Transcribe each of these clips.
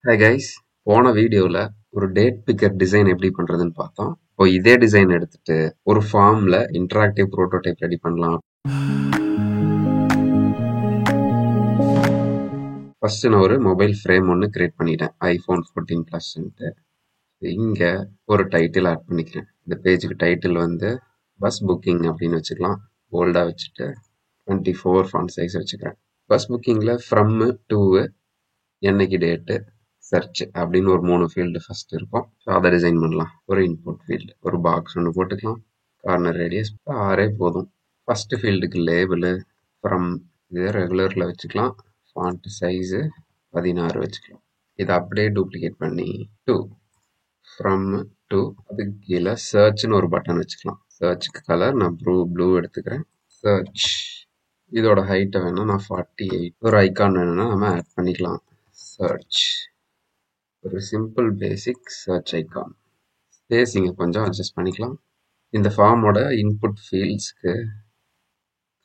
Hi guys, போன வீடியோவில் ஒரு டேட் பிக்கர் டிசைன் எப்படி பண்ணுறதுன்னு பார்த்தோம். இப்போ இதே டிசைன் எடுத்துட்டு ஒரு ஃபார்மில் இன்டராக்டிவ் ப்ரோட்டோடைப் ரெடி பண்ணலாம். ஃபர்ஸ்ட் நான் ஒரு மொபைல் ஃப்ரேம் ஒன்று கிரியேட் பண்ணிட்டேன், ஐஃபோன் 14 ப்ளஸ்ன்ட்டு. இங்கே ஒரு டைட்டில் ஆட் பண்ணிக்கிறேன். இந்த பேஜுக்கு டைட்டில் வந்து பஸ் புக்கிங் அப்படின்னு வச்சுக்கலாம். போல்டாக வச்சுட்டு 24 ஃபாண்ட் சைஸ் வச்சுக்கிறேன். பஸ் புக்கிங்கில் ஃப்ரம் டு என்னைக்கு டேட்டு சர்ச் அப்படின்னு ஒரு 3 ஃபீல்டு ஃபர்ஸ்ட் இருக்கும். ஸோ அதை டிசைன் பண்ணலாம். ஒரு இன்புட் ஃபீல்டு, ஒரு பாக்ஸ் ஒன்று போட்டுக்கலாம். கார்னர் ரேடியஸ் 6 போதும். ஃபர்ஸ்ட் ஃபீல்டுக்கு லேபிள் ஃப்ரம் இதை ரெகுலரில் வச்சுக்கலாம். ஃபாண்ட் சைஸு 16 வச்சுக்கலாம். இதை அப்படியே டூப்ளிகேட் பண்ணி ஃப்ரம் டு அதுக்கு கீழே சர்ச்னு ஒரு பட்டன் வச்சுக்கலாம். சர்ச்சுக்கு கலர் நான் ப்ளூ எடுத்துக்கிறேன். சர்ச் இதோட ஹைட்டை வேணால் நான் 48. ஒரு ஐக்கான் வேணும்னா நம்ம ஆட் பண்ணிக்கலாம். சர்ச் ஒரு சிம்பிள் பேசிக் சர்ச் ஐக்கான். ஸ்பேஸிங்கை கொஞ்சம் அட்ஜஸ்ட் பண்ணிக்கலாம். இந்த ஃபார்மோட இன்புட் ஃபீல்ட்ஸ்க்கு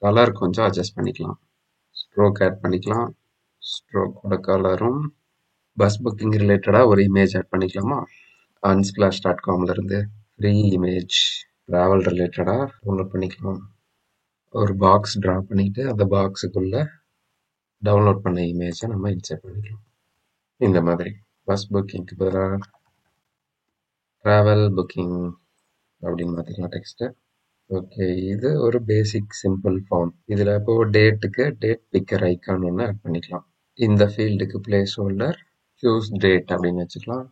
கலர் கொஞ்சம் அட்ஜஸ்ட் பண்ணிக்கலாம். ஸ்ட்ரோக் ஆட் பண்ணிக்கலாம். ஸ்ட்ரோக்கோட கலரும் பஸ் புக்கிங் ரிலேட்டடாக ஒரு இமேஜ் ஆட் பண்ணிக்கலாமா? unsplash.comல இருந்து ஃப்ரீ இமேஜ் ட்ராவல் ரிலேட்டடாக டவுன்லோட் பண்ணிக்கலாம். ஒரு பாக்ஸ் ட்ரா பண்ணிட்டு அந்த பாக்ஸுக்குள்ள டவுன்லோட் பண்ண இமேஜை நம்ம இன்சர்ட் பண்ணிக்கலாம். இந்த மாதிரி பஸ் புக்கிங்க்கு பதிலாக ட்ராவல் புக்கிங் அப்படின்னு பார்த்துக்கலாம் டெக்ஸ்ட்டு. ஓகே, இது ஒரு பேசிக் சிம்பிள் ஃபார்ம். இதில் இப்போ டேட்டுக்கு டேட் பிக்கர் ஐக்கான் ஒன்று ஆட் பண்ணிக்கலாம். இந்த ஃபீல்டுக்கு பிளேஸ் ஹோல்டர் சூஸ் டேட் அப்படின்னு வச்சுக்கலாம்.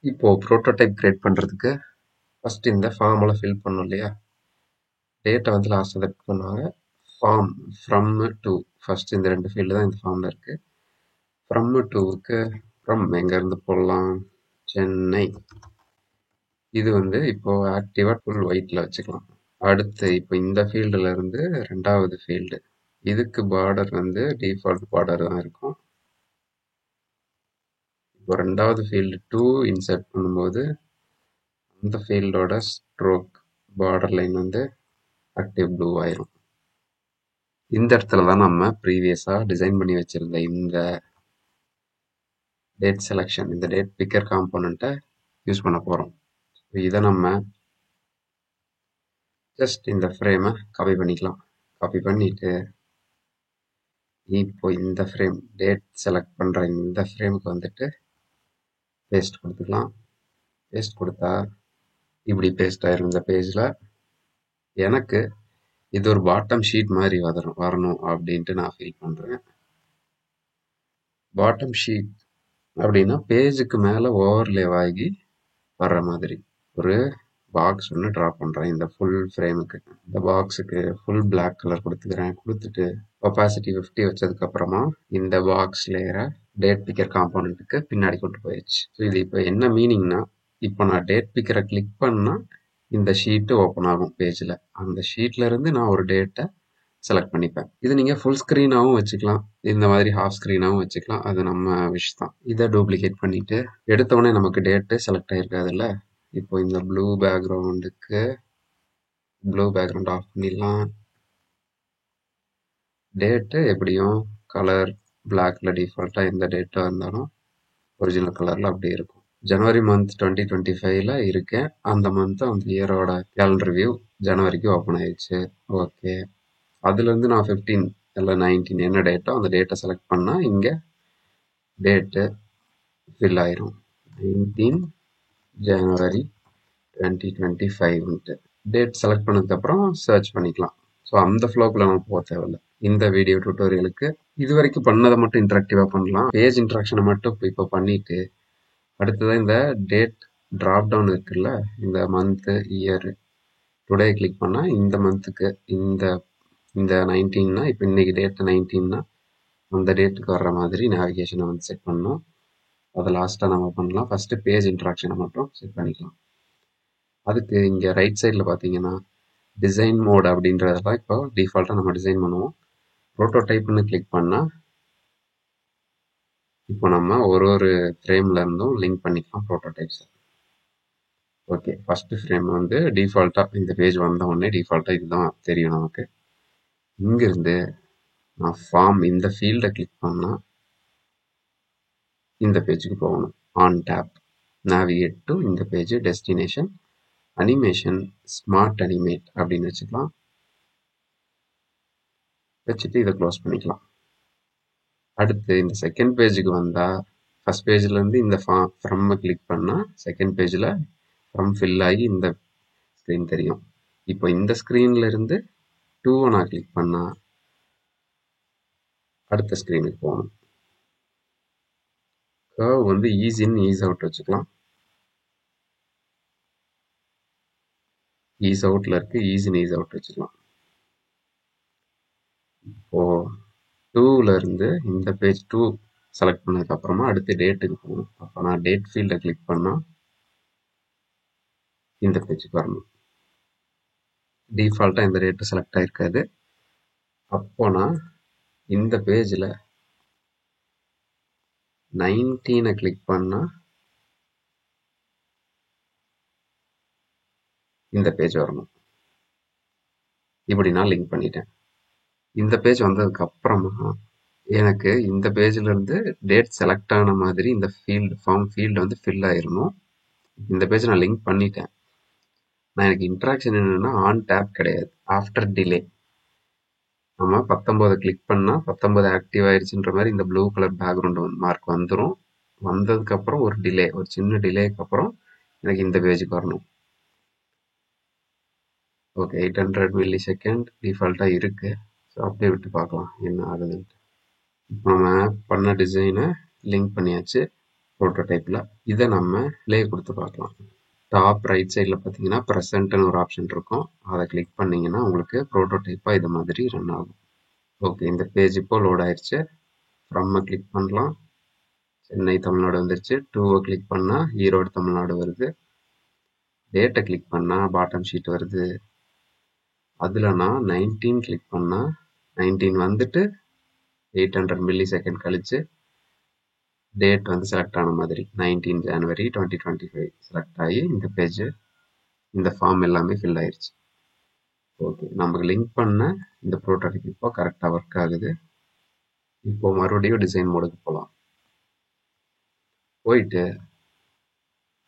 இப்போது ப்ரோட்டோடைப் கிரியேட் பண்ணுறதுக்கு ஃபஸ்ட் இந்த ஃபார்மெல்லாம் ஃபில் பண்ணோம் இல்லையா? டேட்டை வந்து லாஸ்ட் செலக்ட் பண்ணுவாங்க. ஃபார்ம் ஃப்ரம் டு ஃபர்ஸ்ட் இந்த 2 ஃபீல்டு தான் இந்த ஃபார்மில் இருக்குது. ஃப்ரம் டுவுக்கு ஃப்ரம் எங்கேருந்து போடலாம்? சென்னை. இது வந்து இப்போது ஆக்டிவாக ஃபுல் ஒயிட்டில் வச்சுக்கலாம். அடுத்து இப்போ இந்த ஃபீல்டுல இருந்து 2வது ஃபீல்டு, இதுக்கு பார்டர் வந்து டிஃபால்ட் பார்டர் தான் இருக்கும். இப்போ 2வது ஃபீல்டு 2 இன்சர்ட் பண்ணும்போது அந்த ஃபீல்டோட ஸ்ட்ரோக் பார்டர் லைன் வந்து ஆக்டிவ் ப்ளூ ஆயிரும். இந்த இடத்துல தான் நம்ம ப்ரீவியஸாக டிசைன் பண்ணி வச்சிருந்த இந்த டேட் செலெக்ஷன், இந்த டேட் பிக்கர் காம்போனண்ட்டை யூஸ் பண்ண போகிறோம். இதை நம்ம ஜஸ்ட் இந்த ஃப்ரேமை காப்பி பண்ணிக்கலாம். காப்பி பண்ணிட்டு இப்போ இந்த ஃப்ரேம் டேட் செலக்ட் பண்ணுற இந்த ஃப்ரேமுக்கு வந்துட்டு பேஸ்ட் கொடுத்துக்கலாம். பேஸ்ட் கொடுத்தா இப்படி பேஸ்ட் ஆயிரும். இந்த பேஜில் எனக்கு இது ஒரு பாட்டம் ஷீட் மாதிரி வரணும் அப்படின்ட்டு நான் ஃபீல் பண்ணுறேன். பாட்டம் ஷீட் அப்படின்னா பேஜுக்கு மேலே ஓவர்லேவ் ஆகி வர்ற மாதிரி ஒரு பாக்ஸ் ஒன்று ட்ரா பண்ணுறேன். இந்த ஃபுல் ஃப்ரேமுக்கு இந்த பாக்ஸுக்கு ஃபுல் பிளாக் கலர் கொடுத்துக்கிறேன். கொடுத்துட்டு ஒப்பாசிட்டி 50 வச்சதுக்கப்புறமா இந்த பாக்ஸ் லேயரை டேட் பிக்கர் காம்போனண்ட்டுக்கு பின்னாடி கொண்டு போயிடுச்சு. ஸோ இது இப்போ என்ன மீனிங்னா, இப்போ நான் டேட் பிக்கரை கிளிக் பண்ணால் இந்த ஷீட்டு ஓப்பன் ஆகும் பேஜில். அந்த ஷீட்டில் இருந்து நான் ஒரு டேட்டை செலக்ட் பண்ணிப்பேன். இது நீங்கள் ஃபுல் ஸ்க்ரீனாகவும் வச்சுக்கலாம், இந்த மாதிரி ஹாஃப் ஸ்க்ரீனாகவும் வச்சுக்கலாம். அது நம்ம விஷ் தான். இதை டூப்ளிகேட் பண்ணிவிட்டு எடுத்தோடனே நமக்கு டேட்டு செலக்ட் ஆகிருக்காதுல்ல. இப்போ இந்த ப்ளூ பேக்ரவுண்டுக்கு ப்ளூ பேக்ரவுண்ட் ஆஃப் பண்ணிடலாம். டேட்டு எப்படியும் கலர் பிளாக்ல டிஃபால்ட்டாக எந்த டேட்டாக இருந்தாலும் ஒரிஜினல் கலரில் அப்படி இருக்கும். ஜனவரி மந்த் 2025ல இருக்கேன். அந்த மந்த் அந்த இயரோட கேலண்டர் வியூ ஜனவரிக்கு ஓப்பன் ஆயிடுச்சு. ஓகே, அதுலேருந்து நான் 15 இல்லை 19 என்ன டேட்டோ அந்த டேட்டை செலக்ட் பண்ணால் இங்கே டேட்டு ஃபில் ஆயிரும். 19 ஜனவரி 2025ன்ட்டு டேட் செலக்ட் பண்ணதுக்கப்புறம் சர்ச் பண்ணிக்கலாம். ஸோ அந்த ஃப்ளோக்குள்ள நம்ம போக தேவையில்லை. இந்த வீடியோ டியூட்டோரியலுக்கு இது வரைக்கும் பண்ணதை மட்டும் இன்ட்ராக்டிவாக பண்ணலாம். பேஜ் இன்ட்ராக்ஷனை மட்டும் இப்போ பண்ணிட்டு அடுத்ததான் இந்த டேட் ட்ராப் டவுன் இருக்குல்ல, இந்த மந்த்து இயரு டுடே கிளிக் பண்ணால் இந்த மந்த்துக்கு இந்த 19னா இப்போ இன்னைக்கு டேட்டு 19னா அந்த டேட்டுக்கு வர்ற மாதிரி நேவிகேஷனை வந்து செட் பண்ணணும். அதை லாஸ்ட்டாக நம்ம பண்ணலாம். ஃபஸ்ட்டு பேஜ் இன்ட்ராக்ஷனை மட்டும் செட் பண்ணிக்கலாம். அதுக்கு இங்கே ரைட் சைடில் பார்த்தீங்கன்னா டிசைன் மோட் அப்படின்றதெல்லாம் இப்போ டிஃபால்ட்டாக நம்ம டிசைன் பண்ணுவோம். ப்ரோட்டோடைப்னு கிளிக் பண்ணால் இப்போ நம்ம ஒரு ஃப்ரேம்ல இருந்தும் லிங்க் பண்ணிக்கலாம் ப்ரோட்டோடைப்ஸை. ஓகே, ஃபஸ்ட்டு ஃப்ரேம் வந்து டிஃபால்ட்டாக இந்த பேஜ் வந்த உடனே டிஃபால்ட்டாக இதுதான் தெரியும் நமக்கு. இங்கிருந்து நான் ஃபார்ம் இந்த ஃபீல்டை கிளிக் பண்ணால் இந்த பேஜுக்கு போகணும். ஆன் டேப் நேவிகேட் டு இந்த page destination animation smart animate அப்படின்னு வச்சுக்கலாம். வச்சுட்டு இதை க்ளோஸ் பண்ணிக்கலாம். அடுத்து இந்த செகண்ட் பேஜுக்கு வந்தால் ஃபர்ஸ்ட் பேஜ்லேருந்து இந்த ஃப்ரம்மை கிளிக் பண்ணால் செகண்ட் பேஜில் ஃப்ரம் ஃபில் ஆகி இந்த ஸ்க்ரீன் தெரியும். இப்போ இந்த ஸ்க்ரீன்ல இருந்து 2 நான் கிளிக் பண்ணால் அடுத்த ஸ்க்ரீனுக்கு போகணும். கர்வ் வந்து ஈஸ் இன் ஈஸ் அவுட் வச்சுக்கலாம். ஈஸ் அவுட்ல இருக்கு, ஈஸ் இன் ஈஸ் அவுட் வச்சுக்கலாம். இப்போ 2ல இருந்து இந்த பேஜ் 2 செலக்ட் பண்ணதுக்கு அப்புறமா அடுத்து டேட்டுக்கு போகணும். அப்போ நான் டேட் ஃபீல்டை கிளிக் பண்ணா இந்த பேஜுக்கு வரணும். டிஃபால்ட்டா இந்த டேட்டு செலக்ட் ஆயிருக்காது. அப்போ நான் இந்த பேஜில் 19 கிளிக் பண்ணா இந்த பேஜ் வரணும். இப்படி நான் லிங்க் பண்ணிட்டேன். இந்த பேஜ் வந்ததுக்கு அப்புறமா எனக்கு இந்த பேஜ்ல இருந்து டேட் செலக்ட் ஆன மாதிரி இந்த ஃபார்ம் ஃபீல்டு வந்து ஃபில் ஆயிரணும். இந்த பேஜ் நான் லிங்க் பண்ணிட்டேன். நான் எனக்கு இன்ட்ராக்ஷன் என்னன்னா ஆன் டேப் கிடையாது, ஆஃப்டர் டிலே. நம்ம 19 கிளிக் பண்ணா 19 ஆக்டிவ் ஆயிருச்சுன்ற மாதிரி இந்த ப்ளூ கலர் பேக்ரவுண்ட் மார்க் வந்துடும். வந்ததுக்கு அப்புறம் ஒரு டிலே, ஒரு சின்ன டிலேக்கு அப்புறம் எனக்கு இந்த பேஜுக்கு வரணும். ஓகே, 800 மில்லி செகண்ட் டிஃபால்ட்டா இருக்கு. ஸோ அப்படியே விட்டு பார்க்கலாம் என்ன ஆகுதுன்ட்டு. இப்போ நம்ம பண்ண டிசைனை லிங்க் பண்ணியாச்சு ப்ரோட்டோடைப்பில். இதை நம்ம ப்ளே கொடுத்து பார்க்கலாம். டாப் ரைட் சைடில் பார்த்தீங்கன்னா ப்ரெசென்ட்னு ஒரு ஆப்ஷன் இருக்கும். அதை கிளிக் பண்ணிங்கன்னா உங்களுக்கு ப்ரோட்டோடைப்பாக இது மாதிரி ரன் ஆகும். ஓகே, இந்த பேஜ் இப்போ லோட் ஆயிடுச்சு. ஃப்ரம்மை கிளிக் பண்ணலாம். சென்னை தமிழ்நாடு வந்துருச்சு. 2 கிளிக் பண்ணால் ஈரோடு தமிழ்நாடு வருது. டேட்டை கிளிக் பண்ணால் பாட்டம் ஷீட் வருது. அதில் நான் 19 கிளிக் பண்ணால் 19 வந்துட்டு 800 மில்லி செகண்ட் கழிச்சு டேட் வந்து செலக்ட் ஆன மாதிரி 19 ஜனவரி 2025 செலக்ட் ஆகி இந்த பேஜ் இந்த ஃபார்ம் எல்லாமே ஃபில் ஆயிடுச்சு. ஓகே, நமக்கு லிங்க் பண்ண இந்த ப்ரோட்டோடைப் இப்போ கரெக்டாக ஒர்க் ஆகுது. இப்போ மறுபடியும் டிசைன் மோடுக்கு போகலாம். போயிட்டு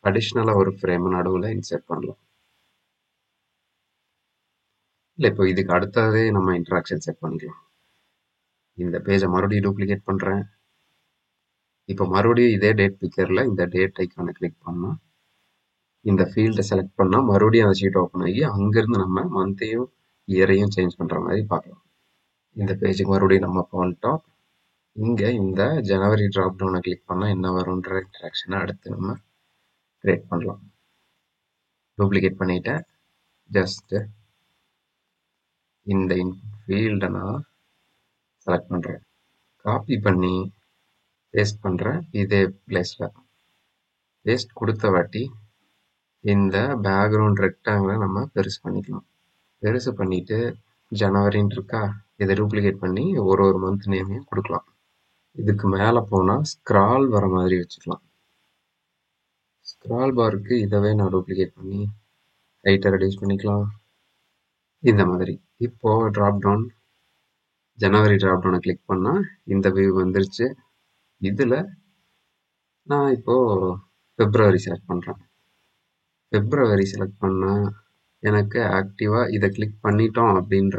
அடிஷ்னலாக ஒரு ஃப்ரேம் நடுவில் இன்சர்ட் பண்ணலாம். இல்லை, இப்போ இதுக்கு அடுத்ததே நம்ம இன்ட்ராக்ஷன் செட் பண்ணிக்கலாம். இந்த பேஜை மறுபடியும் டூப்ளிகேட் பண்ணுறேன். இப்போ மறுபடியும் இதே டேட் பிக்கரில் இந்த டேட் ஐக்கானை கிளிக் பண்ணால் இந்த ஃபீல்டை செலக்ட் பண்ணால் மறுபடியும் அந்த ஷீட் ஓப்பன் ஆகி அங்கேருந்து நம்ம மந்த்தையும் இயரையும் சேஞ்ச் பண்ணுற மாதிரி பார்க்கலாம். இந்த பேஜுக்கு மறுபடியும் நம்ம வந்துட்டோம். இங்கே இந்த ஜனவரி ட்ராப் டவுனை கிளிக் பண்ணால் என்ன வரும்ன்ற இன்ட்ராக்ஷனை அடுத்து நம்ம கிரியேட் பண்ணலாம். டூப்ளிகேட் பண்ணிட்டேன். ஜஸ்ட்டு இந்த ஃபீல்டை நான் செலக்ட் பண்ணுறேன். காப்பி பண்ணி பேஸ்ட் பண்ணுறேன் இதே பிளேஸில். பேஸ்ட் கொடுத்த வாட்டி இந்த பேக்ரவுண்ட் ரெக்டாங்கிளை நம்ம பெருசு பண்ணிக்கலாம். பெருசு பண்ணிட்டு ஜனவரின்னு இருக்கா, இதை டூப்ளிகேட் பண்ணி ஒரு மந்த் நேமையும் கொடுக்கலாம். இதுக்கு மேலே போனால் ஸ்க்ரால் வர மாதிரி வச்சுக்கலாம். ஸ்க்ரால் பாருக்கு இதவே நான் டூப்ளிகேட் பண்ணி ஹைட்டை ரெடியூஸ் பண்ணிக்கலாம் இந்த மாதிரி. இப்போ ட்ராப் டவுன் ஜனவரி ட்ராப் டவுனை கிளிக் பண்ணால் இந்த வியூ வந்துருச்சு. இதில் நான் இப்போ பிப்ரவரி செலக்ட் பண்ணுறேன். பிப்ரவரி செலக்ட் பண்ணால் எனக்கு ஆக்டிவாக இதை கிளிக் பண்ணிட்டோம் அப்படின்ற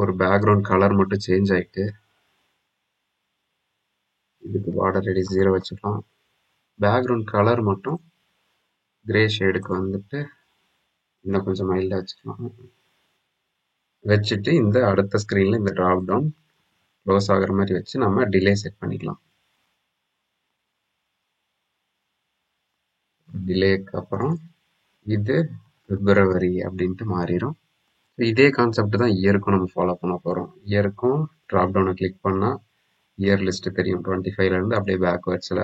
ஒரு பேக்ரவுண்ட் கலர் மட்டும் சேஞ்ச் ஆகிட்டு, இதுக்கு பார்டர் ரெடி 0 வச்சுக்கலாம். பேக்ரவுண்ட் கலர் மட்டும் கிரே ஷேடுக்கு வந்துட்டு இன்னும் கொஞ்சம் மைல்டாக வச்சுக்கலாம். வச்சுட்டு இந்த அடுத்த ஸ்க்ரீனில் இந்த ட்ராப் டவுன் க்ளோஸ் ஆகிற மாதிரி வச்சு நம்ம டிலே செட் பண்ணிக்கலாம். டிலேக்கு அப்புறம் இது பிப்ரவரி அப்படின்ட்டு மாறிடும். இதே கான்செப்ட் தான் இயருக்கும் நம்ம ஃபாலோ பண்ண போகிறோம். இயருக்கும் ட்ராப் டவுனை கிளிக் பண்ணால் இயர் லிஸ்ட்டு தெரியும். 25லேருந்து அப்படியே பேக்வேர்ட்ஸில்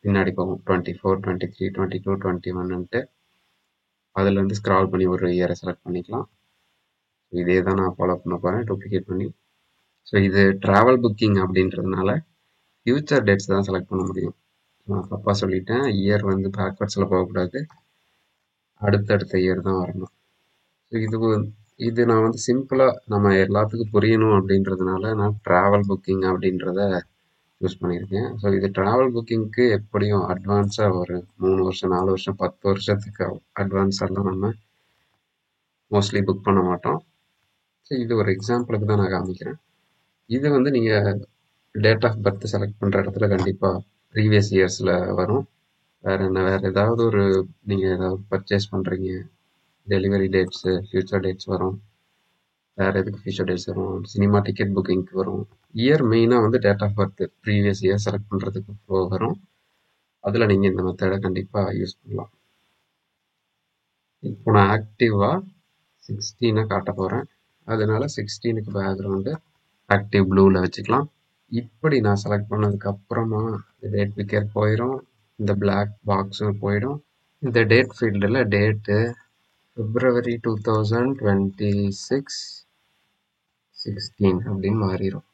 பின்னாடி போகும். 24, 23, 22, 21ன்ட்டு அதுலேருந்து ஸ்க்ரால் பண்ணி ஒரு இயரை செலக்ட் பண்ணிக்கலாம். இதே தான் நான் ஃபாலோ பண்ண போகிறேன் டூப்ளிகேட் பண்ணி. ஸோ இது ட்ராவல் புக்கிங் அப்படின்றதுனால ஃபியூச்சர் டேட்ஸ் தான் செலக்ட் பண்ண முடியும். நான் தப்பாக சொல்லிட்டேன். இயர் வந்து பேக்வேர்ட்ஸில் போகக்கூடாது, அடுத்தடுத்த இயர் தான் வரணும். ஸோ இது நான் வந்து சிம்பிளாக நம்ம எல்லாத்துக்கும் புரியணும் அப்படின்றதுனால நான் ட்ராவல் புக்கிங் அப்படின்றத யூஸ் பண்ணியிருக்கேன். ஸோ இது ட்ராவல் புக்கிங்க்கு எப்படியும் அட்வான்ஸாக ஒரு 3 வருஷம் 4 வருஷம் 10 வருஷத்துக்கு அட்வான்ஸெல்லாம் நம்ம மோஸ்ட்லி புக் பண்ண மாட்டோம். ஸோ இது ஒரு எக்ஸாம்பிளுக்கு தான் நான் காமிக்கிறேன். இது வந்து நீங்கள் டேட் ஆஃப் பர்த் செலக்ட் பண்ணுற இடத்துல கண்டிப்பாக ப்ரீவியஸ் இயர்ஸில் வரும். வேறு என்ன, வேறு ஏதாவது ஒரு நீங்கள் ஏதாவது பர்ச்சேஸ் பண்ணுறீங்க, டெலிவரி டேட்ஸு, ஃப்யூச்சர் டேட்ஸ் வரும். வேறு எதுக்கு ஃப்யூச்சர் டேட்ஸ் வரும், சினிமா டிக்கெட் புக்கிங்க்கு வரும். இயர் மெயினாக வந்து date of birth previous year select பண்ணுறதுக்கு வரும். அதில் நீங்கள் இந்த மெத்தடை கண்டிப்பாக யூஸ் பண்ணலாம். இப்போ நான் ஆக்டிவாக 16 காட்ட போகிறேன். அதனால 16க்கு பேக்ரவுண்டு ஆக்டிவ் ப்ளூவில் வச்சுக்கலாம். இப்படி நான் செலக்ட் பண்ணதுக்கு அப்புறமா டேட் பிக்கர் போயிடும், இந்த பிளாக் பாக்ஸும் போயிடும். இந்த டேட் ஃபீல்டில் டேட்டு February 2026 16 அப்படின்னு மாறிடும்.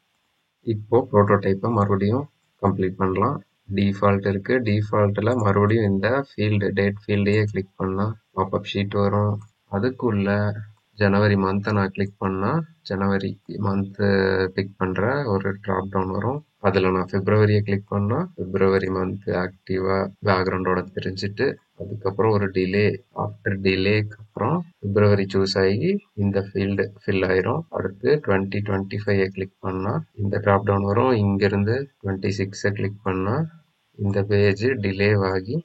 இப்போ ப்ரோட்டோடைப்பை மறுபடியும் கம்ப்ளீட் பண்ணலாம். டிஃபால்ட் இருக்கு, டிஃபால்ட்டில் மறுபடியும் இந்த ஃபீல்டு டேட் ஃபீல்டையே கிளிக் பண்ணால் பாப்அப் ஷீட் வரும். அதுக்குள்ள ஜனவரி மந்த்தை நான் கிளிக் பண்ணால் ஜனவரி மந்த்து பிக் பண்ணுற ஒரு ட்ராப் டவுன் வரும். அதில் நான் பிப்ரவரியை கிளிக் பண்ணால் பிப்ரவரி மந்த்து ஆக்டிவாக பேக்ரவுண்டோட தெரிஞ்சுட்டு அதுக்கப்புறம் ஒரு டிலே, ஆஃப்டர் டிலேக்கு அப்புறம் பிப்ரவரி சூஸ் ஆகி இந்த ஃபீல்டு ஃபில் ஆயிரும். அடுத்து 2025 கிளிக் பண்ணால் இந்த ட்ராப் டவுன் வரும். இங்கேருந்து 26 கிளிக் பண்ணால் இந்த பேஜ் டிலே ஆகி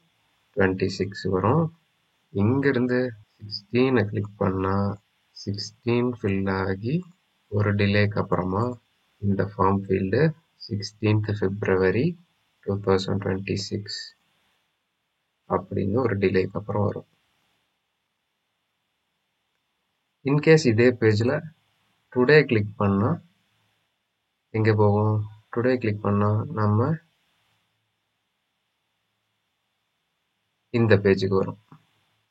26 வரும். இங்கேருந்து 16 கிளிக் பண்ணால் 16 ஃபில் ஆகி ஒரு டிலேக்கு அப்புறமா இந்த ஃபார்ம் ஃபீல்டு 16th February 2026 அப்படின்னு ஒரு டிலேக்கு அப்புறம் வரும். இன்கேஸ் இதே பேஜில் டுடே கிளிக் பண்ணால் எங்கே போகும்? டுடே கிளிக் பண்ணால் நம்ம இந்த பேஜுக்கு வரும்.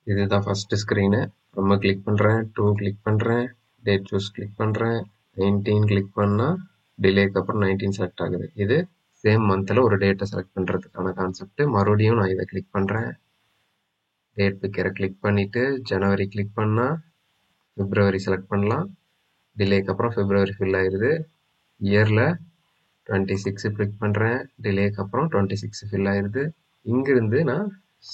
இதுதான் ஃபஸ்ட்டு ஸ்க்ரீனு. நம்ம கிளிக் பண்ணுறேன், 2 கிளிக் பண்ணுறேன், டேட் சூஸ் கிளிக் பண்ணுறேன், 19 கிளிக் பண்ணால் டிலேக்கு அப்புறம் 19 செலக்ட் ஆகுது. இது சேம் மந்தில் ஒரு டேட்டை செலக்ட் பண்ணுறதுக்கான கான்செப்ட். மறுபடியும் நான் இதை கிளிக் பண்ணுறேன், டேட் பிக்கரை கிளிக் பண்ணிவிட்டு ஜனவரி கிளிக் பண்ணால் பிப்ரவரி செலக்ட் பண்ணலாம். டிலேக்கு அப்புறம் பிப்ரவரி ஃபில் ஆயிடுது. இயரில் 26 கிளிக் பண்ணுறேன், டிலேக்கு அப்புறம் 26 ஃபில் ஆயிடுது. இங்கிருந்து நான்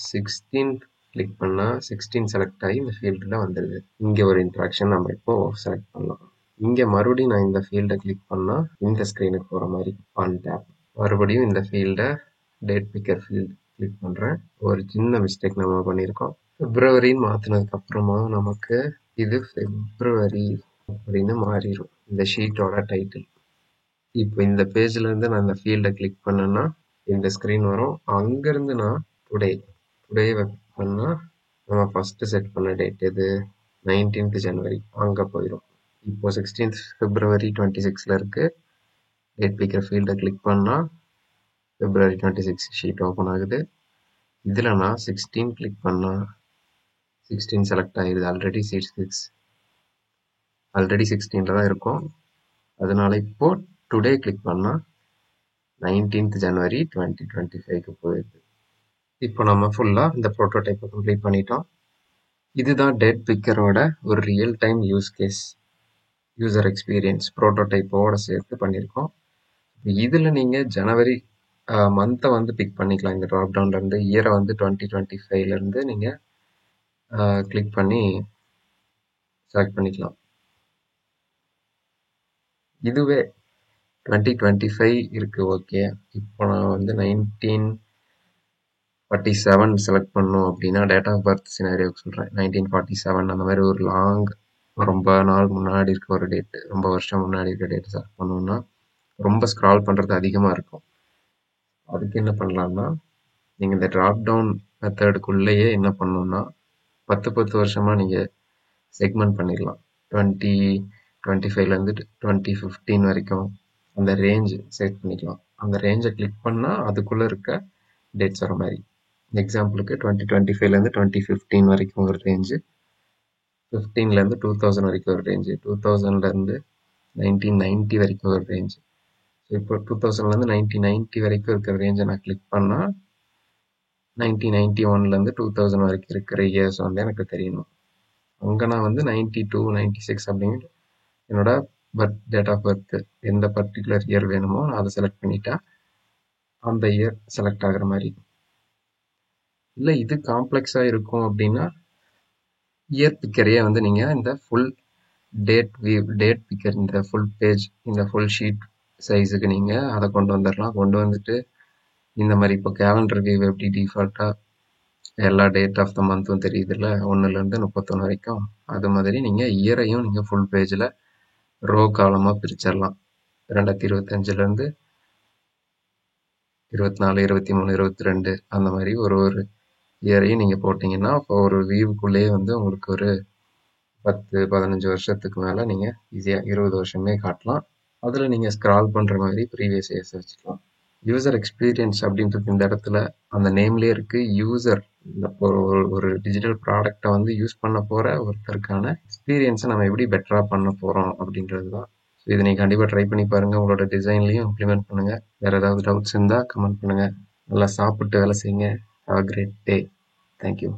16 கிளிக் பண்ணால் 16 செலக்ட் ஆகி இந்த ஃபீல்டில் வந்துடுது. இங்கே ஒரு இன்ட்ராக்ஷன் நம்ம இப்போ செலக்ட் பண்ணலாம். இங்கே மறுபடியும் நான் இந்த ஃபீல்டை கிளிக் பண்ணால் இந்த ஸ்க்ரீனுக்கு போகிற மாதிரி ஆன் டேப். மறுபடியும் இந்த ஃபீல்டை டேட் பிக்கர் ஃபீல்டு கிளிக் பண்ணுறேன். ஒரு சின்ன மிஸ்டேக் நம்ம பண்ணியிருக்கோம். பிப்ரவரின்னு மாற்றினதுக்கு அப்புறமா நமக்கு இது பிப்ரவரி அப்படின்னு மாறிடும் இந்த ஷீட்டோட டைட்டில். இப்போ இந்த பேஜில் இருந்து நான் இந்த ஃபீல்டை கிளிக் பண்ணேன்னா இந்த ஸ்க்ரீன் வரும். அங்கேருந்து நான் டுடே பண்ணால் நம்ம ஃபஸ்ட்டு செட் பண்ண டேட் எது? 19th January அங்கே போயிடும். இப்போ 16th February 26 இருக்குது. டேட் பிக்கர் ஃபீல்டை கிளிக் பண்ணால் February 26 ஷீட் ஓப்பன் ஆகுது. இதில் நான் 16 கிளிக் பண்ணால் 16 செலக்ட் ஆகிடுது. ஆல்ரெடி 16ல் தான் இருக்கும். அதனால இப்போ டுடே கிளிக் பண்ணால் 19th January 2025க்கு போயிடுது. இப்போ நம்ம ஃபுல்லாக இந்த ப்ரோட்டோடைப்பை கம்ப்ளீட் பண்ணிட்டோம். இதுதான் டேட் பிக்கரோட ஒரு real time use case, user experience ப்ரோட்டோடைப்போட சேர்த்து பண்ணியிருக்கோம். இதில் நீங்கள் ஜனவரி மந்த்தை வந்து பிக் பண்ணிக்கலாம். இந்த ட்ராப் டவுன்லேருந்து இயரை வந்து 2025லேருந்து நீங்கள் கிளிக் பண்ணி செலக்ட் பண்ணிக்கலாம். இதுவே 2025 இருக்குது, ஓகே. இப்போ நான் வந்து 1947 செலக்ட் பண்ணோம் அப்படின்னா டேட் ஆஃப் பர்த் சினாரியோக்கு சொல்கிறேன். 1947 அந்த மாதிரி ஒரு லாங், ரொம்ப நாள் முன்னாடி இருக்க ஒரு டேட்டு, ரொம்ப வருஷம் முன்னாடி இருக்க டேட்டு செலக்ட் பண்ணோம்னா ரொம்ப ஸ்க்ரால் பண்ணுறது அதிகமாக இருக்கும். அதுக்கு என்ன பண்ணலாம்னா நீங்கள் இந்த ட்ராப் டவுன் மெத்தடுக்குள்ளேயே என்ன பண்ணணும்னா 10 வருஷமாக நீங்கள் செக்மெண்ட் பண்ணிடலாம். 2025லேருந்து 2015 வரைக்கும் அந்த ரேஞ்ச் செட் பண்ணிக்கலாம். அந்த ரேஞ்சை கிளிக் பண்ணால் அதுக்குள்ளே இருக்க டேட்ஸ் வர மாதிரி. எக்ஸாம்பிளுக்கு 2025லேருந்து 2015 வரைக்கும் ஒரு ரேஞ்சு, 15லேருந்து 2000 வரைக்கும் ஒரு ரேஞ்சு, 2000லேருந்து 1990 வரைக்கும் ஒரு ரேஞ்சு. ஸோ இப்போ 2000லேருந்து 1990 வரைக்கும் இருக்கிற ரேஞ்சை நான் கிளிக் பண்ணால் 1991லேருந்து 2000 வரைக்கும் இருக்கிற இயர்ஸ் வந்து எனக்கு தெரியணும். அங்கே நான் வந்து 92, 96 அப்படிங்கிற என்னோட டேட் ஆஃப் பர்த் எந்த பர்டிகுலர் இயர் வேணுமோ நான் அதை செலக்ட் பண்ணிட்டேன். அந்த இயர் செலக்ட் ஆகுற மாதிரி. இல்லை இது காம்ப்ளெக்ஸாக இருக்கும் அப்படின்னா இயர் பிக்கரையே வந்து நீங்கள் இந்த ஃபுல் டேட் பிக்கர், இந்த ஃபுல் பேஜ், இந்த ஃபுல் ஷீட் சைஸுக்கு நீங்கள் அதை கொண்டு வந்துடலாம். கொண்டு வந்துட்டு இந்த மாதிரி இப்போ கேலண்டர் வியூ எப்படி டிஃபால்ட்டாக எல்லா டேட் ஆஃப் த மந்த்தும் தெரியுதுல்ல, 1லேருந்து 31 வரைக்கும், அது மாதிரி நீங்கள் இயரையும் நீங்கள் ஃபுல் பேஜில் ரோ காலமாக பிரிச்சிடலாம். 2025லேருந்து 24, 23, 22 அந்த மாதிரி ஒரு ஒரு இயரையும் நீங்கள் போட்டிங்கன்னா இப்போ ஒரு வியூக்குள்ளேயே வந்து உங்களுக்கு ஒரு 10-15 வருஷத்துக்கு மேலே நீங்கள் ஈஸியாக 20 வருஷமே காட்டலாம். அதில் நீங்கள் ஸ்க்ரால் பண்ணுற மாதிரி ப்ரீவியஸ் இயர்ஸ் வச்சுக்கலாம். யூசர் எக்ஸ்பீரியன்ஸ் அப்படின்றது இந்த இடத்துல அந்த நேம்லேயே இருக்குது. யூசர் ஒரு டிஜிட்டல் ப்ராடக்டை வந்து யூஸ் பண்ண போகிற ஒருத்தருக்கான எக்ஸ்பீரியன்ஸை நம்ம எப்படி பெட்டராக பண்ண போகிறோம் அப்படின்றது தான். ஸோ இதை நீங்கள் கண்டிப்பாக ட்ரை பண்ணி பாருங்கள். உங்களோட டிசைன்லையும் இம்ப்ளிமெண்ட் பண்ணுங்கள். வேறு ஏதாவது டவுட்ஸ் இருந்தால் கமெண்ட் பண்ணுங்கள். நல்லா சாப்பிட்டு வேலை செய்யுங்க. Have a great day. Thank you.